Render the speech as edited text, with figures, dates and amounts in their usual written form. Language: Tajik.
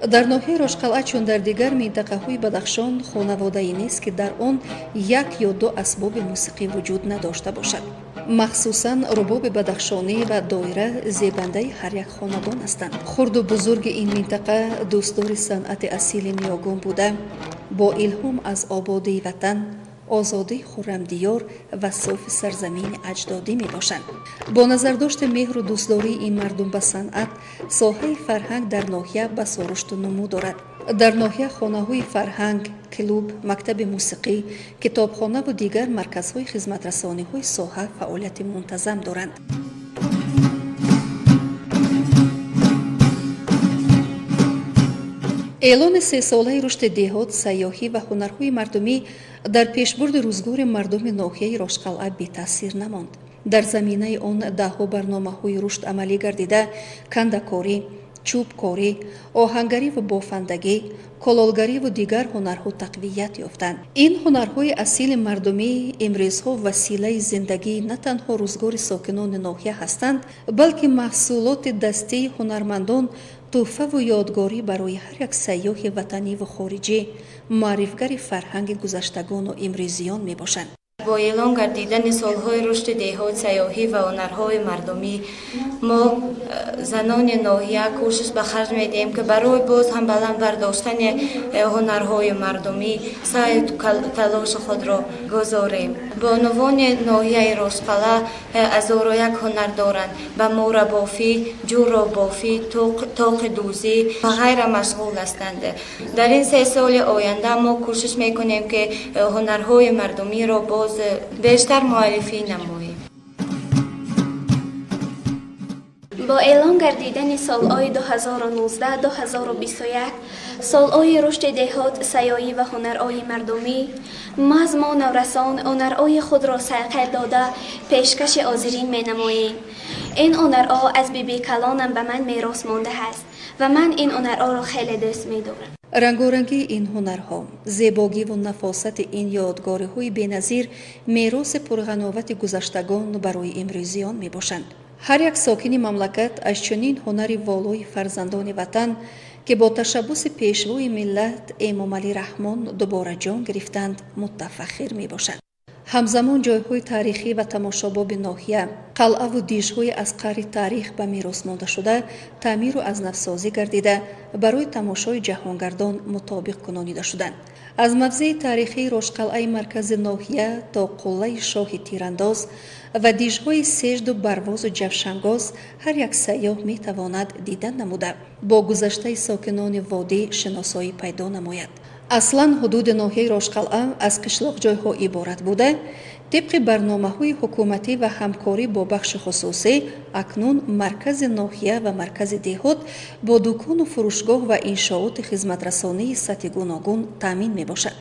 дар ноҳияи Рошқалъа чун дар дигар минтақаҳои Бадахшон хонаводаи нест ки дар он як ё ду асбоби мусиқӣ вуҷуд надошта бошад. махсусан рубоби бадахшонӣ ва доира зебандаи ҳар як хонадон ҳастанд. хурду бузурги ин минтақа дӯстдори санъати асили миёгун буда, бо илҳом аз ободии ватан, озодии хуррамдиёр ва софи сарзамини аҷдодӣ мебошанд. бо назардошти меҳру дӯстдории ин мардум ба санъат, соҳаи фарҳанг дар ноҳия ба сорушду нумӯ дорад. дар ноҳия хонаҳои фарҳанг, клуб, мактаби мусиқӣ, китобхонаву дигар марказҳои хизматрасониҳои соҳа фаъолияти мунтазам доранд. эълони сесолаи рушди деҳот, сайёҳӣ ва ҳунарҳои мардумӣ дар пешбурди рӯзгори мардуми ноҳияи Рошқалъа бетаъсир намонд. дар заминаи он даҳҳо барномаҳои рушд амалӣ гардида, кандакорӣ, чӯбкорӣ, оҳангариву бофандагӣ, кололгариву дигар ҳунарҳо тақвият ёфтанд. ин ҳунарҳои асили мардумӣ имрӯзҳо василаи зиндагии на танҳо рӯзгори сокинони ноҳия ҳастанд, балки маҳсулоти дастии ҳунармандон, тӯҳфаву ёдгорӣ барои ҳар як сайёҳи ватаниву хориҷӣ, маърифгари фарҳанги гузаштагону имрӯзиён мебошанд. бо эълон гардидани солҳои рушди деҳот, сайёҳӣ ва ҳунарҳои мардумӣ, мо занони ноҳия кӯшиш ба харҷ медиҳем ки барои боз ҳам баланд бардоштани ҳунарҳои мардумӣ саъю талоши худро гузорем. бонувони ноҳияи Рошқалъа азору як ҳунар доранд. ба морабофӣ, ҷӯробофӣ, тоқи дӯзӣ ва ғайра машғул ҳастанд. дар ин 3 соли оянда мо кӯшиш мекунем ки ҳунарҳои мардумиро боз бештар муаллифӣ намоем. бо эълон гардидани солҳои 2019-2021 солҳои рушди деҳот, сайёҳӣ ва ҳунарҳои мардумӣ, мо аз мо наврасон ҳунарҳои худро сайқал дода пешкаши ҳозирин менамоем. ин ҳунарҳо аз бибикалонам ба ман мерос мондааст ва ман ин ҳунарҳоро хеле дӯст медорам. рангорангии ин ҳунарҳо, зебогиву нафосати ин ёдгориҳои беназир мероси пурғановати гузаштагон барои имрӯзиён мебошанд. ҳар як сокини мамлакат аз чунин ҳунари волои фарзандони ватан ки бо ташаббуси пешвои миллат Эмомалӣ Раҳмон дубора ҷон гирифтанд, мутафаххир мебошад. ҳамзамон ҷойҳои тарихӣ ва тамошобоби ноҳия, қалъаву дижҳои аз қарри таърих ба мерос мондашуда таъмиру азнавсозӣ гардида, барои тамошои ҷаҳонгардон мутобиқ кунонида шуданд. аз мавзеи таърихии Рошқалъаи маркази ноҳия то қуллаи шоҳи тирандоз ва дижҳои сежду барвозу ҷавшангоз ҳар як сайёҳ метавонад дида намуда, бо гузаштаи сокинони водӣ шиносоӣ пайдо намояд. аслан ҳудуди ноҳияи Рошқалъа аз қишлоқҷойҳо иборат буда, тибқи барномаҳои ҳукуматӣ ва ҳамкорӣ бо бахши хусусӣ, акнун маркази ноҳия ва маркази деҳот бо дукону фурӯшгоҳ ва иншооти хизматрасонии сатҳи гуногун таъмин мебошад.